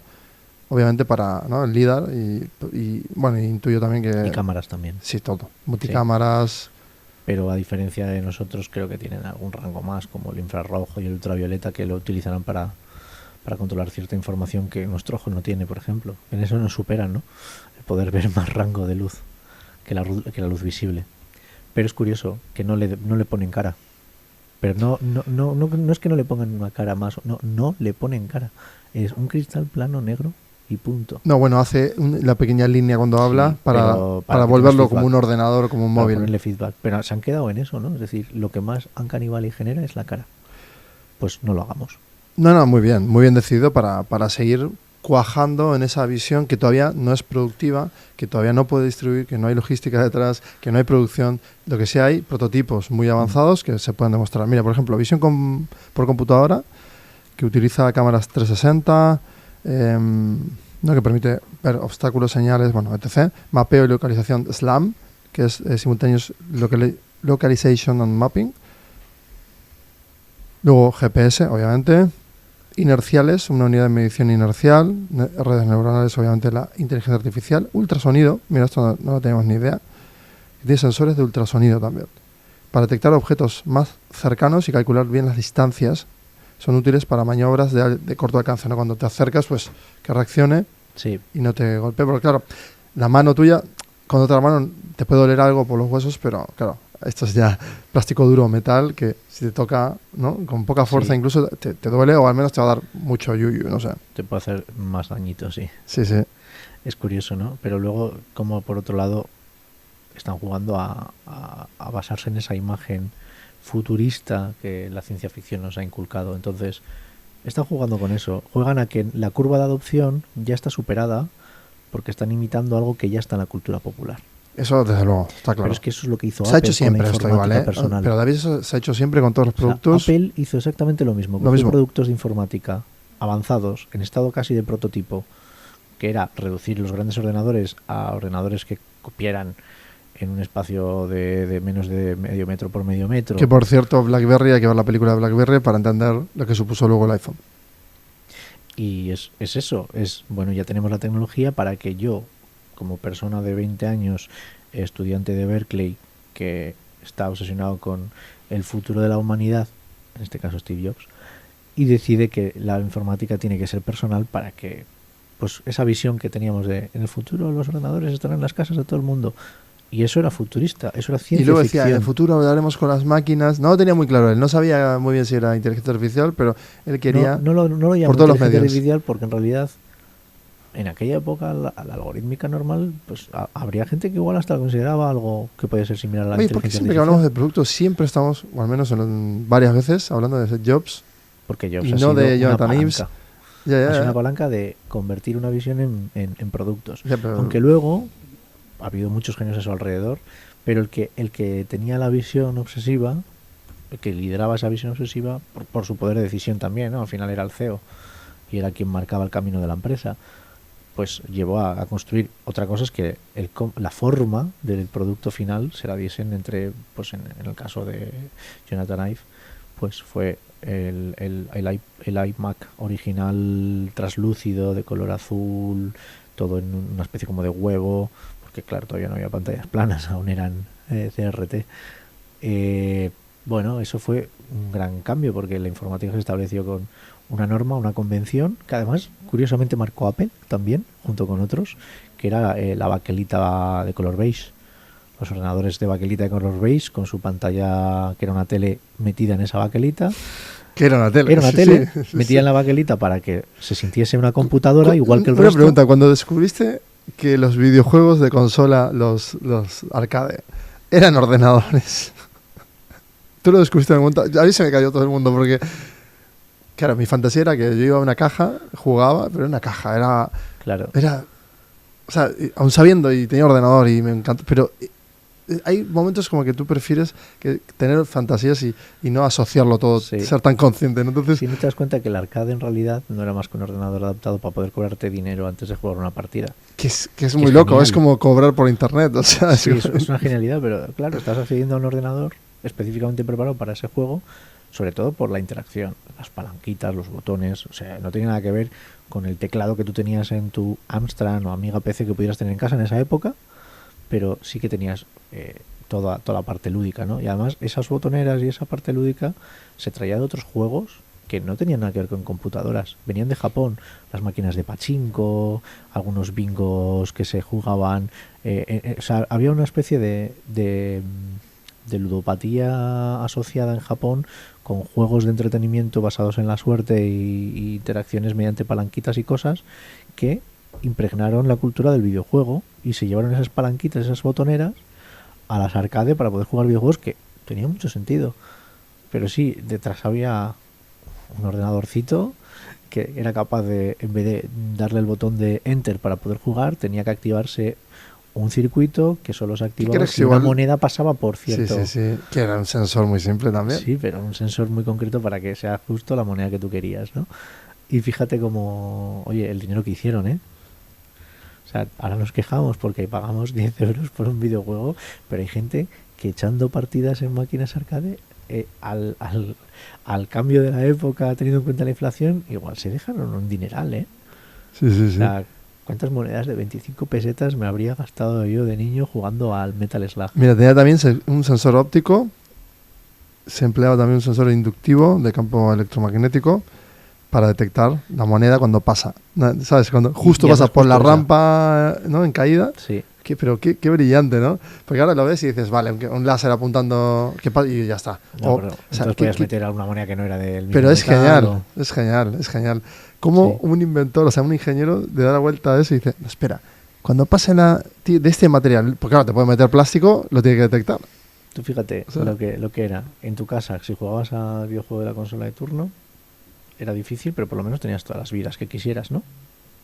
obviamente para, ¿no?, el LiDAR y bueno, intuyo también que... y cámaras también. Sí, todo. Multicámaras. Pero a diferencia de nosotros, creo que tienen algún rango más, como el infrarrojo y el ultravioleta, que lo utilizarán para controlar cierta información que nuestro ojo no tiene, por ejemplo. En eso nos superan, ¿no? El poder ver más rango de luz que la luz visible. Pero es curioso que no le ponen cara. Pero no es que no le pongan una cara más, no le ponen cara. Es un cristal plano negro y punto. No, bueno, hace la pequeña línea cuando habla Sí, para pero para que volverlo tengas como un feedback. ordenador, como un Para móvil. ponerle feedback. Pero se han quedado en eso, ¿no? Es decir, lo que más Uncanny Valley genera es la cara. Pues no lo hagamos. No, muy bien decidido para seguir cuajando en esa visión que todavía no es productiva, que todavía no puede distribuir, que no hay logística detrás, que no hay producción. Lo que sí hay prototipos muy avanzados que se pueden demostrar. Mira, por ejemplo, visión por computadora, que utiliza cámaras 360, que permite ver obstáculos, señales, bueno, etc. Mapeo y localización SLAM, que es Simultaneous Localization and Mapping. Luego GPS, obviamente. Inerciales, una unidad de medición inercial. Redes neuronales, obviamente la inteligencia artificial. Ultrasonido, mira, esto no lo teníamos ni idea. Tiene sensores de ultrasonido también. Para detectar objetos más cercanos y calcular bien las distancias. Son útiles para maniobras de corto alcance, ¿no? Cuando te acercas, pues que reaccione Sí. y no te golpee. Porque claro, la mano tuya, con otra mano te puede doler algo por los huesos, pero claro, esto es ya plástico duro, metal, que si te toca, ¿no?, con poca fuerza, Sí. incluso te duele o al menos te va a dar mucho yuyu, no sé. Te puede hacer más dañito, sí. Sí. Es curioso, ¿no? Pero luego, como por otro lado, están jugando a basarse en esa imagen futurista que la ciencia ficción nos ha inculcado. Entonces, están jugando con eso. Juegan a que la curva de adopción ya está superada porque están imitando algo que ya está en la cultura popular. Eso desde luego, está claro. Pero es que eso es lo que hizo Se ha Apple hecho siempre con la esto igual, informática personal. Pero David, eso se ha hecho siempre con todos los O sea, productos. Apple hizo exactamente lo mismo. Lo Cogió mismo. productos de informática avanzados, en estado casi de prototipo, que era reducir los grandes ordenadores a ordenadores que cupieran en un espacio de menos de medio metro por medio metro. Que por cierto, BlackBerry, hay que ver la película de BlackBerry para entender lo que supuso luego el iPhone. Y es eso, bueno, ya tenemos la tecnología para que yo, como persona de 20 años, estudiante de Berkeley, que está obsesionado con el futuro de la humanidad, en este caso Steve Jobs, y decide que la informática tiene que ser personal para que, pues, esa visión que teníamos de en el futuro los ordenadores estarán en las casas de todo el mundo. Y eso era futurista, eso era ciencia Y luego decía, en ficción. el futuro hablaremos con las máquinas. No lo tenía muy claro él, no sabía muy bien si era inteligencia artificial, pero él quería... No lo llamo por todos los inteligencia medios. artificial porque en realidad en aquella época la algorítmica normal, pues habría gente que igual hasta consideraba algo que puede ser similar a la Oye, porque inteligencia siempre que artificial. hablamos de productos siempre estamos, o al menos varias veces, hablando de Steve Jobs Porque Jobs y ha no sido de una Jonathan palanca. Ives. Ya, Ha sido una ya. palanca de convertir una visión en productos. Ya, pero- Aunque luego ha habido muchos genios a su alrededor, pero el que tenía la visión obsesiva, el que lideraba esa visión obsesiva, por su poder de decisión también, ¿no? Al final era el CEO, y era quien marcaba el camino de la empresa, pues llevó a construir. Otra cosa es que la forma del producto final se la diesen entre, pues en el caso de Jonathan Ive, pues fue el iMac original translúcido de color azul, todo en una especie como de huevo, porque claro, todavía no había pantallas planas, aún eran CRT. Bueno, eso fue un gran cambio porque la informática se estableció con una norma, una convención, que además curiosamente marcó Apple también, junto con otros, que era la baquelita de color beige. Los ordenadores de baquelita de color beige, con su pantalla, que era una tele metida en esa baquelita. Que era una tele. Era una Sí, tele sí, metida en la baquelita para que se sintiese una computadora, igual que el Una resto. pregunta, cuando descubriste que los videojuegos de consola, los arcade, eran ordenadores, ¿tú lo descubriste en algún momento? A mí se me cayó todo el mundo porque, claro, mi fantasía era que yo iba a una caja, jugaba, pero era una caja, Claro. o sea, aún sabiendo y tenía ordenador y me encanta, pero hay momentos como que tú prefieres que tener fantasías y no asociarlo todo, Sí. ser tan consciente, ¿no? Entonces, Si no te das cuenta que el arcade en realidad no era más que un ordenador adaptado para poder cobrarte dinero antes de jugar una partida. que es es muy loco, genial. es como cobrar por internet, o sea, Sí, es una genialidad, pero claro, estás accediendo a un ordenador específicamente preparado para ese juego, sobre todo por la interacción, las palanquitas, los botones, o sea, no tiene nada que ver con el teclado que tú tenías en tu Amstrad o Amiga PC que pudieras tener en casa en esa época, pero sí que tenías toda la parte lúdica, ¿no? Y además esas botoneras y esa parte lúdica se traía de otros juegos que no tenían nada que ver con computadoras. Venían de Japón, las máquinas de pachinko, algunos bingos que se jugaban. O sea, había una especie de ludopatía asociada en Japón con juegos de entretenimiento basados en la suerte y interacciones mediante palanquitas y cosas que impregnaron la cultura del videojuego y se llevaron esas palanquitas, esas botoneras a las arcade para poder jugar videojuegos, que tenía mucho sentido. Pero sí, detrás había un ordenadorcito que era capaz de, en vez de darle el botón de Enter para poder jugar, tenía que activarse un circuito que solo se activaba ¿Crees si que una igual- moneda pasaba por cierto. sí, que era un sensor muy simple también. Sí, pero un sensor muy concreto para que sea justo la moneda que tú querías, ¿no? Y fíjate cómo, oye, el dinero que hicieron, ¿eh? O sea, ahora nos quejamos porque pagamos 10 euros por un videojuego, pero hay gente que echando partidas en máquinas arcade, al cambio de la época, teniendo en cuenta la inflación, igual se dejaron un dineral, ¿eh? Sí, sí, O sí. sea, ¿cuántas monedas de 25 pesetas me habría gastado yo de niño jugando al Metal Slug? Mira, tenía también un sensor óptico, se empleaba también un sensor inductivo de campo electromagnético para detectar la moneda cuando pasa. ¿Sabes? Cuando justo y pasa además por la justo esa. rampa, ¿no? En caída. Sí. Pero qué brillante, ¿no? Porque ahora lo ves y dices, vale, un láser apuntando y ya está. No, O pero sea, entonces podías meter alguna moneda que no era del mismo pero es metal, genial, o- es genial, es genial. Como Sí. un inventor, o sea, un ingeniero, le da la vuelta a eso y dice, no, espera, cuando pase de este material, porque claro, te puede meter plástico, lo tiene que detectar. Tú fíjate O sea, lo que era en tu casa, si jugabas al videojuego de la consola de turno, era difícil, pero por lo menos tenías todas las vidas que quisieras, ¿no?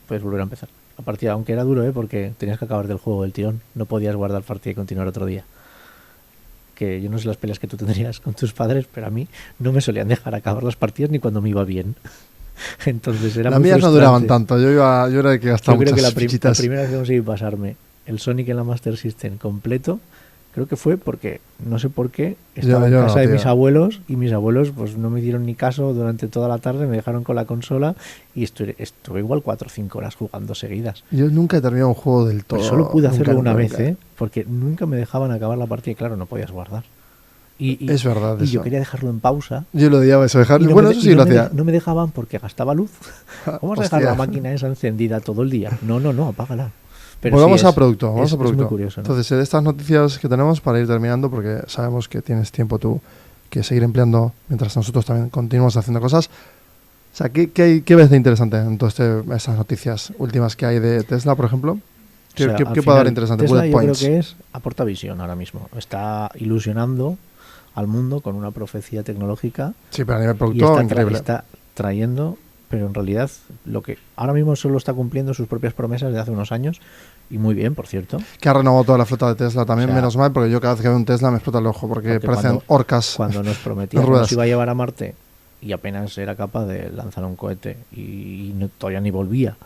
Puedes volver a empezar. La partida, aunque era duro, porque tenías que acabar del juego del tirón, no podías guardar partida y continuar otro día. Que yo no sé las peleas que tú tendrías con tus padres, pero a mí no me solían dejar acabar las partidas ni cuando me iba bien. Entonces era las muy mías no frustrante. duraban tanto, yo era el que gastaba Yo creo que muchas la fichitas. primera vez que conseguí pasarme el Sonic en la Master System completo, creo que fue porque, no sé por qué, estaba en yo casa no, de tío. mis abuelos y mis abuelos pues no me dieron ni caso durante toda la tarde, me dejaron con la consola y estuve igual 4 o 5 horas jugando seguidas. Yo nunca he terminado un juego del todo. Pues solo pude hacerlo nunca, una nunca. vez, porque nunca me dejaban acabar la partida y claro, no podías guardar. Y Es verdad y yo eso. quería dejarlo en pausa. Yo lo odiaba eso, dejar. Y no Bueno, me, eso y sí no lo me de- hacía. no me dejaban porque gastaba luz. ¿Cómo vas a dejar Hostia. la máquina esa encendida todo el día? No, apágala. Pero Pues sí vamos es- a producto, vamos es- a es producto. muy curioso, ¿no? Entonces, de estas noticias que tenemos para ir terminando, porque sabemos que tienes tiempo tú que seguir empleando mientras nosotros también continuamos haciendo cosas. O sea, ¿qué ves de interesante en todas estas noticias últimas que hay de Tesla, por ejemplo? ¿Qué, O sea, qué- al qué puede haber final, interesante? Tesla Bullet yo creo points. que aporta visión ahora mismo. Está ilusionando al mundo con una profecía tecnológica Sí, pero a nivel y producto, increíble. está trayendo, pero en realidad lo que ahora mismo solo está cumpliendo sus propias promesas de hace unos años y muy bien, por cierto. Que ha renovado toda la flota de Tesla también, O sea, menos mal, porque yo cada vez que veo un Tesla me explota el ojo, porque parecen orcas Cuando nos prometía en que ruedas. nos iba a llevar a Marte y apenas era capaz de lanzar un cohete y todavía ni volvía.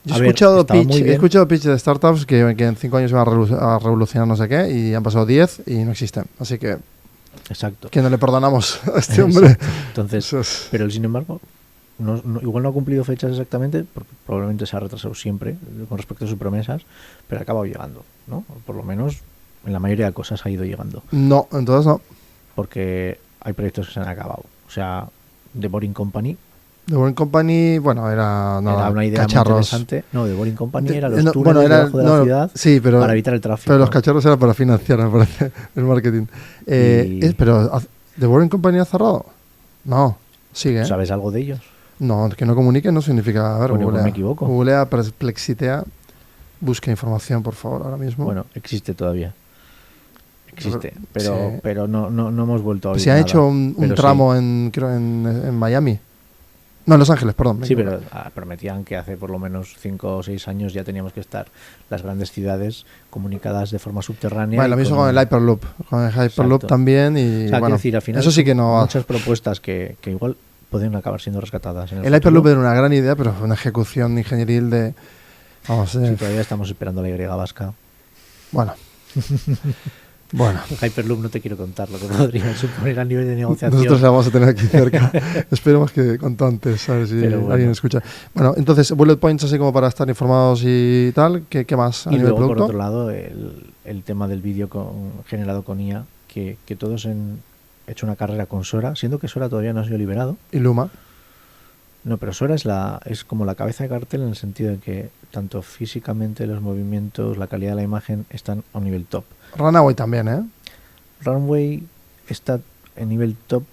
Yo A he ver, escuchado estaba muy pitch, he bien. escuchado pitch de startups que en 5 años van a revolucionar no sé qué y han pasado 10 y no existen. Así que Exacto. no le perdonamos a este hombre. Exacto. Entonces, Eso es- pero sin embargo, igual no ha cumplido fechas exactamente, porque probablemente se ha retrasado siempre con respecto a sus promesas, pero ha acabado llegando, ¿no? Por lo menos en la mayoría de cosas ha ido llegando, No, entonces no. porque hay proyectos que se han acabado. O sea, The Boring Company The Boring Company, bueno, era nada, era una idea muy cacharros. interesante. No, The Boring Company De- era los no, túneles bueno, era- debajo de no, la ciudad sí, pero, para evitar el tráfico. pero los cacharros eran para financiar, me parece, el marketing. Pero, ¿The Boring Company ha cerrado? No, sigue. ¿Sabes algo de ellos? No, que no comunique no significa... A ver, Bueno, googlea. me equivoco. Googlea, Perplexitea, busca información, por favor, ahora mismo. Bueno, existe todavía. Existe, Sí. pero no hemos vuelto a oír Pues se ha nada. hecho un Pero tramo creo en Miami. No, en Los Ángeles, perdón. me Sí, equivoco. pero prometían que hace por lo menos 5 o 6 años ya teníamos que estar las grandes ciudades comunicadas de forma subterránea. Bueno, lo mismo con el Hyperloop. Con el Hyperloop Exacto. también. Y O sea, quiero bueno, decir, al final eso sí que no. muchas propuestas que igual pueden acabar siendo rescatadas. En el El Hyperloop futuro. era una gran idea, pero fue una ejecución ingenieril de. Vamos, Sí, todavía estamos esperando la Y vasca. bueno. Bueno, El Hyperloop no te quiero contar lo que podría suponer a nivel de negociación. nosotros la vamos a tener aquí cerca. Esperemos que cuanto antes, a ver si Pero bueno. alguien escucha. Bueno, entonces, bullet points así como para estar informados y tal. ¿Qué más a Y nivel luego, por producto? otro lado, el tema del vídeo generado con IA, que todos han hecho una carrera con Sora, siendo que Sora todavía no ha sido liberado. Y Luma. No, pero Sora es como la cabeza de cartel en el sentido de que tanto físicamente los movimientos, la calidad de la imagen están a un nivel top. Runaway también, ¿eh? Runway está en nivel top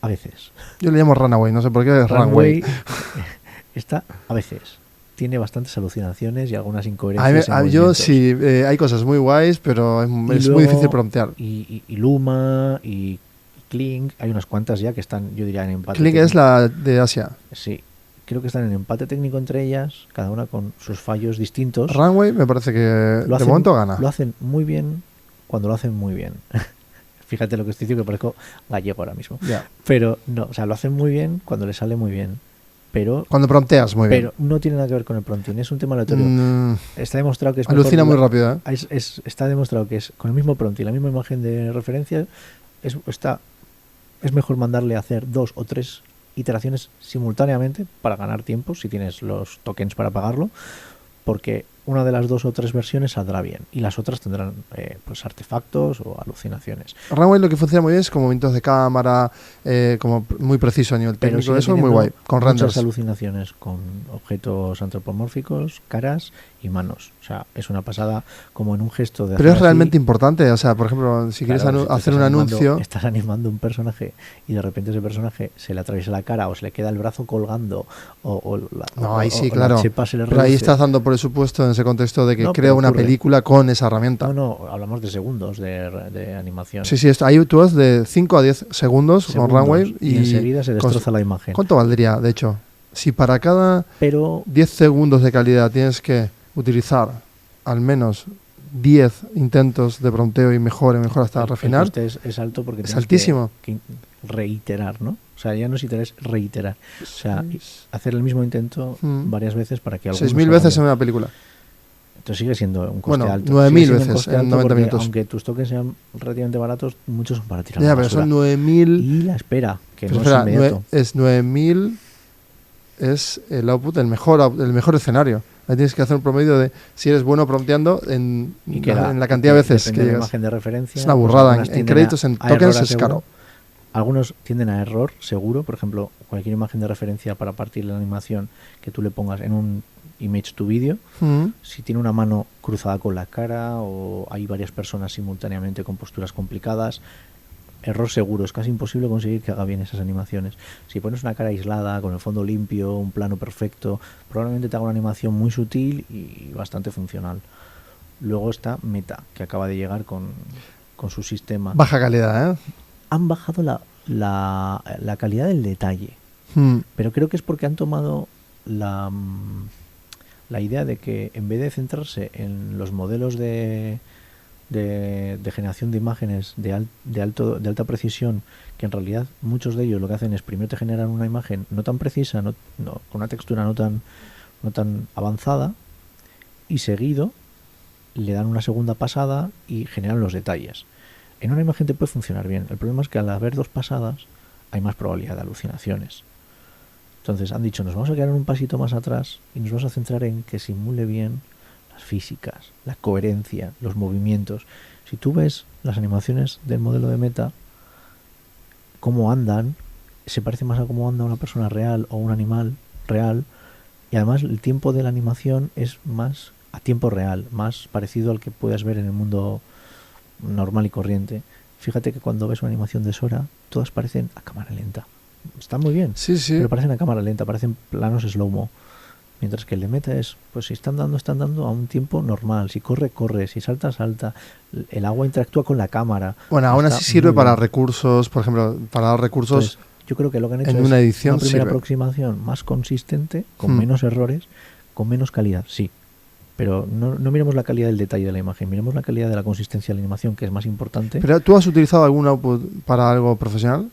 a veces. Yo le llamo Runaway, no sé por qué es Runway. está a veces. Tiene bastantes alucinaciones y algunas A incoherencias. mí- en yo movimientos. sí, hay cosas muy guays, pero es Y muy luego- difícil promptear. Y Luma y Kling, hay unas cuantas ya que están, yo diría, en empate. Click es técnico. la de Asia. Sí, creo que están en empate técnico entre ellas, cada una con sus fallos distintos. Runway me parece que de momento gana. Lo hacen muy bien cuando lo hacen muy bien. Fíjate lo que estoy diciendo, que parezco gallego ahora mismo. Ya. Pero no, o sea, lo hacen muy bien cuando les sale muy bien. Pero, Cuando prompteas, muy bien. pero no tiene nada que ver con el prompting, es un tema aleatorio. Está demostrado que es Alucina muy mejor, rápido, ¿eh? está demostrado que es con el mismo prompting, la misma imagen de referencia, es mejor mandarle a hacer 2 o 3 iteraciones simultáneamente para ganar tiempo, si tienes los tokens para pagarlo, porque una de las 2 o 3 versiones saldrá bien y las otras tendrán pues artefactos o alucinaciones. Runway lo que funciona muy bien es como movimientos de cámara, como muy preciso a nivel Pero técnico. sigue Eso es muy teniendo guay. Con muchas renders. alucinaciones con objetos antropomórficos, caras y manos. O sea, es una pasada como en un gesto de Pero hacer es realmente así. importante. O sea, por ejemplo, si quieres Claro, si tú hacer estás un animando- anuncio. Estás animando un personaje y de repente ese personaje se le atraviesa la cara o se le queda el brazo colgando No, ahí sí, o claro. la chepa se le Pero ahí reduce. estás dando presupuesto en ese contexto de que No, crea pero una ocurre. película con esa herramienta. No, hablamos de segundos de animación. Sí, ahí tú vas de 5 a 10 segundos con Segundos, Runway y enseguida se destroza la imagen. ¿Cuánto valdría, de hecho? Si para cada Pero 10 segundos de calidad tienes que utilizar al menos 10 intentos de prompteo y mejor hasta el refinar, coste es alto porque es tienes altísimo. que reiterar, ¿no? O sea, ya no es iterar, es reiterar. O sea, hacer el mismo intento varias veces para que algo 6.000 veces en una película. Entonces sigue siendo un coste Bueno, alto. 9.000 Sigue siendo un veces coste en alto 90 porque minutos. Aunque tus tokens sean relativamente baratos, muchos son para tirar a Ya, la pero basura. son 9.000. Y la espera, que Pero no espera, es inmediato. es 9.000 es el output, el mejor escenario. Ahí tienes que hacer un promedio de si eres bueno prompteando en Y que la cantidad de veces depende que de la llegas. imagen de referencia. Es una pues burrada. algunas En tienden créditos, en a tokens error es seguro. caro. Algunos tienden a error seguro. Por ejemplo, cualquier imagen de referencia para partir la animación que tú le pongas en un image to video, si tiene una mano cruzada con la cara o hay varias personas simultáneamente con posturas complicadas, error seguro, es casi imposible conseguir que haga bien esas animaciones. Si pones una cara aislada, con el fondo limpio, un plano perfecto, probablemente te haga una animación muy sutil y bastante funcional. Luego está Meta, que acaba de llegar con su sistema. Baja calidad, ¿eh? Han bajado la calidad del detalle, pero creo que es porque han tomado la idea de que en vez de centrarse en los modelos de de generación de imágenes de alta precisión, que en realidad muchos de ellos lo que hacen es primero te generan una imagen no tan precisa, con una textura no tan avanzada, y seguido le dan una segunda pasada y generan los detalles. En una imagen te puede funcionar bien. El problema es que al haber dos pasadas hay más probabilidad de alucinaciones. Entonces han dicho, nos vamos a quedar un pasito más atrás y nos vamos a centrar en que simule bien las físicas, la coherencia, los movimientos. Si tú ves las animaciones del modelo de Meta, cómo andan, se parece más a cómo anda una persona real o un animal real, y además el tiempo de la animación es más a tiempo real, más parecido al que puedes ver en el mundo normal y corriente. Fíjate que cuando ves una animación de Sora, todas parecen a cámara lenta. Están muy bien, Sí, sí. pero parecen a cámara lenta, parecen planos slow-mo. Mientras que el de Meta es, pues si están dando a un tiempo normal. Si corre, si salta, salta. El agua interactúa con la cámara. Bueno, aún Está así sirve muy para bien. recursos, por ejemplo, para dar recursos. Entonces, yo creo que lo que han hecho en es una edición una primera sirve. aproximación más consistente, con menos errores, con menos calidad, sí. Pero no miremos la calidad del detalle de la imagen, miremos la calidad de la consistencia de la animación, que es más importante. ¿Pero tú has utilizado algún output para algo profesional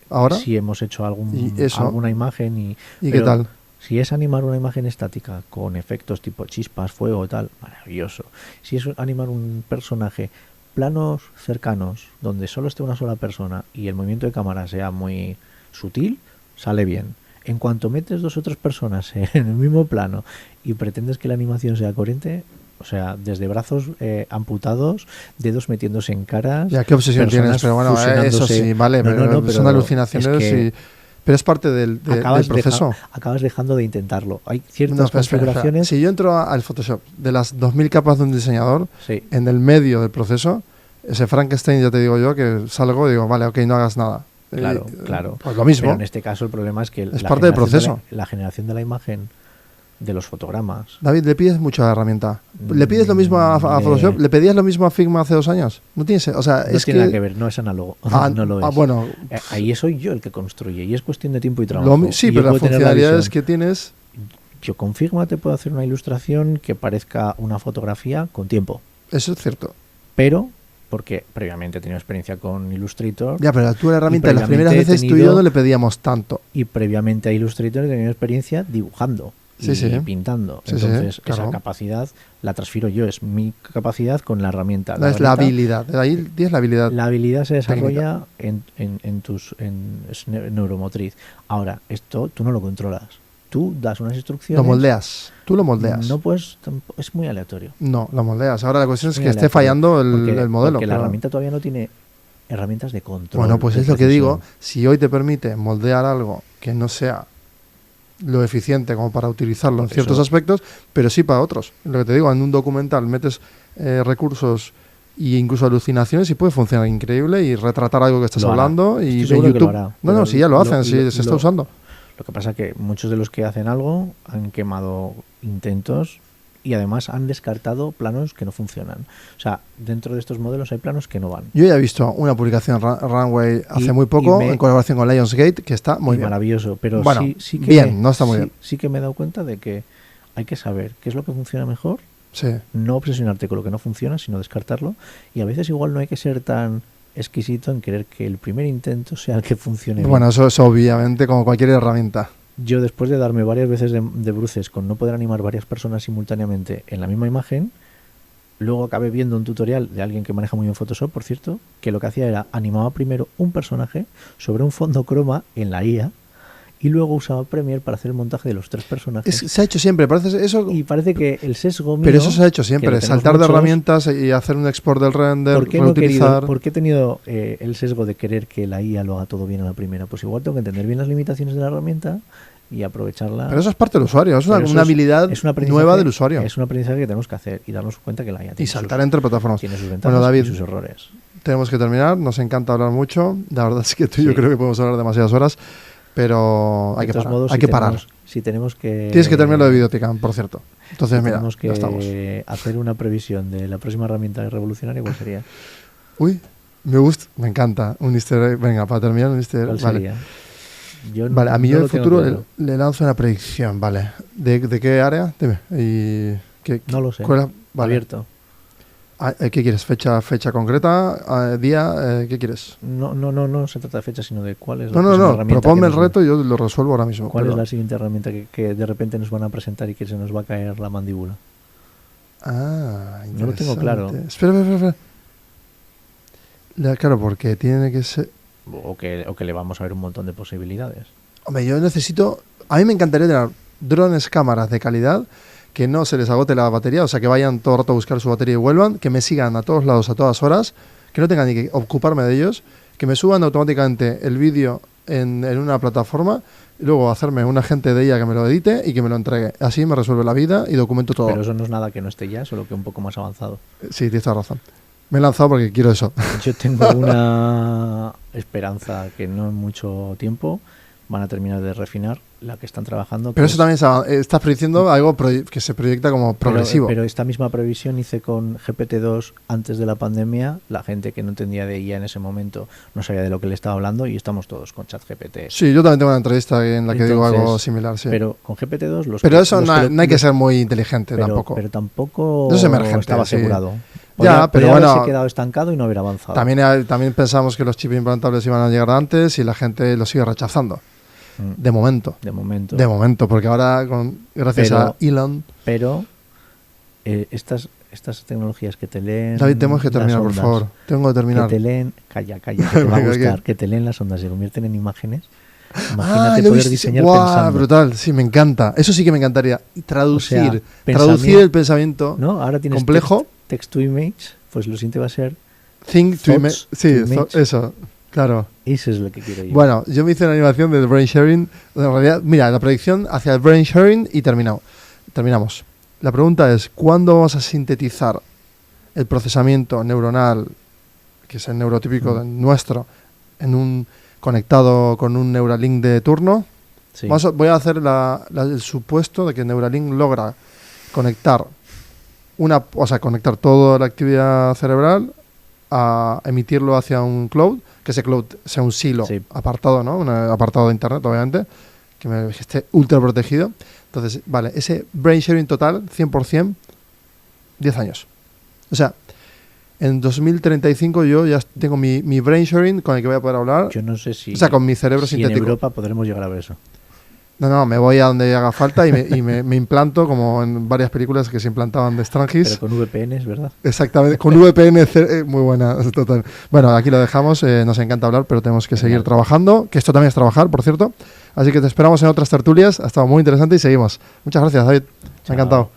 ahora? Si hemos hecho ¿Y eso? alguna imagen ¿Y pero qué tal? Si es animar una imagen estática con efectos tipo chispas, fuego y tal, maravilloso. Si es animar un personaje, planos cercanos, donde solo esté una sola persona y el movimiento de cámara sea muy sutil, sale bien. En cuanto metes 2 o 3 personas en el mismo plano y pretendes que la animación sea coherente, o sea, desde brazos amputados, dedos metiéndose en caras. Ya, qué obsesión tienes, personas pero bueno, eso fusionándose. sí, vale, pero pero son alucinaciones es que pero es parte del proceso. acabas dejando de intentarlo. Hay ciertas No, espera. configuraciones. Si yo entro al Photoshop, de las 2000 capas de un diseñador, Sí. en el medio del proceso, ese Frankenstein, ya te digo yo, que salgo y digo, vale, ok, no hagas nada. Claro, claro. Pues lo mismo. Pero en este caso el problema es que Es parte del proceso. la generación de la imagen, de los fotogramas. David, le pides mucho a la herramienta. ¿Le pides lo mismo a Photoshop? ¿Le pedías lo mismo a Figma hace 2 años? No tiene, o sea, No es tiene que nada que ver, no es análogo. No lo es. bueno, Ahí soy yo el que construye y es cuestión de tiempo y trabajo. sí, Y yo pero las puedo tener la funcionalidades visión. que tienes, Yo con Figma te puedo hacer una ilustración que parezca una fotografía con tiempo, eso es cierto. pero porque previamente he tenido experiencia con Illustrator. Ya, pero tú la herramienta, Y las primeras previamente he veces tú y yo tenido- no le pedíamos tanto. Y previamente a Illustrator he tenido experiencia dibujando Sí, y sí. pintando. Sí, sí, Entonces, claro. esa capacidad la transfiero yo, es mi capacidad con la herramienta. No, es la herramienta- habilidad. De ahí tienes la habilidad. La habilidad se técnica. desarrolla es neuromotriz. Ahora, esto tú no lo controlas. Tú das unas instrucciones. Lo moldeas. Tú lo moldeas. No puedes, es muy aleatorio. No, lo moldeas. Ahora la cuestión es Muy que esté aleatorio, fallando porque- el modelo. Porque la pero- herramienta todavía no tiene herramientas de control. Bueno, pues de es lo que precisión. digo. Si hoy te permite moldear algo que no sea lo eficiente como para utilizarlo en Por ciertos eso- aspectos, pero sí para otros. Lo que te digo, en un documental metes recursos e incluso alucinaciones y puede funcionar increíble y retratar algo que estás Lo hará. hablando y Estoy en seguro que lo YouTube. hará, No, pero no, si ya lo hacen, sí, se está lo- usando. Lo que pasa es que muchos de los que hacen algo han quemado intentos y además han descartado planos que no funcionan. O sea, dentro de estos modelos hay planos que no van. Yo ya he visto una publicación Runway hace Y- muy poco y me- en colaboración con Lionsgate que está muy Y bien. maravilloso, pero Bueno, sí que bien, no está muy sí- bien. Sí que me he dado cuenta de que hay que saber qué es lo que funciona mejor, Sí. no obsesionarte con lo que no funciona, sino descartarlo. Y a veces igual no hay que ser tan exquisito en querer que el primer intento sea el que funcione bien. Bueno, eso es obviamente como cualquier herramienta. Yo después de darme varias veces de bruces con no poder animar varias personas simultáneamente en la misma imagen, luego acabé viendo un tutorial de alguien que maneja muy bien Photoshop, por cierto, que lo que hacía era animaba primero un personaje sobre un fondo croma en la IA y luego usaba Premiere para hacer el montaje de los 3 personajes. Se ha hecho siempre, parece eso. Y parece que el sesgo mío, Pero eso se ha hecho que siempre, lo tenemos saltar de muchos, herramientas y hacer un export del render, ¿por qué no he reutilizar. ¿por qué he tenido el sesgo de querer que la IA lo haga todo bien a la primera? Pues igual tengo que entender bien las limitaciones de la herramienta y aprovecharla. Pero eso es parte del usuario, es Pero una, eso una habilidad es un aprendizaje- nueva del usuario. Es un aprendizaje que tenemos que hacer y darnos cuenta que la IA Y tiene, saltar entre plataformas. tiene sus ventajas Bueno, David, y sus errores. tenemos que terminar, nos encanta hablar mucho. La verdad es que tú y yo Sí. creo que podemos hablar demasiadas horas, pero hay De que todos parar. modos, Hay que parar. Si tenemos que... Tienes que terminar lo de Videoteca, por cierto. Entonces, si mira, tenemos ya estamos. que hacer una previsión de la próxima herramienta revolucionaria, ¿cuál sería? Uy, me gusta, me encanta. Un easter egg. Venga, para terminar, un easter egg. ¿Cuál Vale. sería? Yo Vale, a mí no yo en lo el tengo futuro claro. le lanzo una predicción, ¿vale? ¿De qué área? Dime. ¿Y No lo sé. cuál es? Vale. Abierto. ¿Qué quieres? ¿Fecha concreta? ¿Día? ¿Qué quieres? No se trata de fecha, sino de cuál es la No, próxima herramienta proponme que el reto y yo lo resuelvo ahora mismo. ¿Cuál es Perdón. la siguiente herramienta que de repente nos van a presentar y que se nos va a caer la mandíbula? Ah, interesante. No lo tengo claro. Espera. Claro, porque tiene que ser... O que le vamos a ver un montón de posibilidades. Hombre, yo necesito... A mí me encantaría tener drones, cámaras de calidad, que no se les agote la batería, o sea, que vayan todo el rato a buscar su batería y vuelvan, que me sigan a todos lados a todas horas, que no tengan ni que ocuparme de ellos, que me suban automáticamente el vídeo en una plataforma, y luego hacerme un agente de ella que me lo edite y que me lo entregue. Así me resuelve la vida y documento todo. Pero eso no es nada que no esté ya, solo que un poco más avanzado. Sí, tienes toda razón. Me he lanzado porque quiero eso. Yo tengo una esperanza que no en mucho tiempo van a terminar de refinar la que están trabajando. Pero eso también estás prediciendo algo que se proyecta como progresivo. Pero esta misma previsión hice con GPT-2 antes de la pandemia. La gente que no entendía de IA en ese momento no sabía de lo que le estaba hablando y estamos todos con ChatGPT. Sí, yo también tengo una entrevista en la que digo Entonces, algo similar, sí. Pero con GPT-2 Pero eso no hay que ser muy inteligente tampoco. Pero tampoco Eso es emergente, estaba sí. asegurado. Ya, pero podría bueno, haberse quedado estancado y no haber avanzado. También pensamos que los chips implantables iban a llegar antes y la gente los sigue rechazando. De momento. De momento. De momento, porque ahora, gracias a Elon... Pero estas tecnologías que te leen... David, tenemos que terminar, ondas, por favor. Tengo que terminar. Que te leen... Calla, que te va a gustar. Que te leen las ondas y se convierten en imágenes. Imagínate lo poder viste. diseñar ¡Guau! pensando. Brutal, sí, me encanta. Eso sí que me encantaría. Y traducir, O sea, traducir el pensamiento ¿no? Ahora tienes complejo. Text to image, pues lo siguiente va a ser... Think to image. Sí, to image. eso, claro. Eso es lo que quiero yo. Bueno, yo me hice una animación del brain sharing. En realidad, mira, la predicción hacia el brain sharing y terminamos. La pregunta es, ¿cuándo vamos a sintetizar el procesamiento neuronal, que es el neurotípico nuestro, conectado con un Neuralink de turno? Sí. Voy a hacer el supuesto de que Neuralink logra conectar conectar toda la actividad cerebral a emitirlo hacia un cloud, que ese cloud sea un silo apartado, ¿no? Un apartado de internet, obviamente, que esté ultra protegido. Entonces, vale, ese brain sharing total, 100%, 10 años. O sea, en 2035 yo ya tengo mi brain sharing con el que voy a poder hablar. Yo no sé si... O sea, con mi cerebro sintético. en Europa podremos llegar a ver eso. No, me voy a donde haga falta y me implanto, como en varias películas que se implantaban de Strangis. Pero con VPNs, ¿verdad? Exactamente, con VPN, muy buena, total. Bueno, aquí lo dejamos, nos encanta hablar, pero tenemos que seguir trabajando, que esto también es trabajar, por cierto. Así que te esperamos en otras tertulias, ha estado muy interesante y seguimos. Muchas gracias, David, me ha encantado.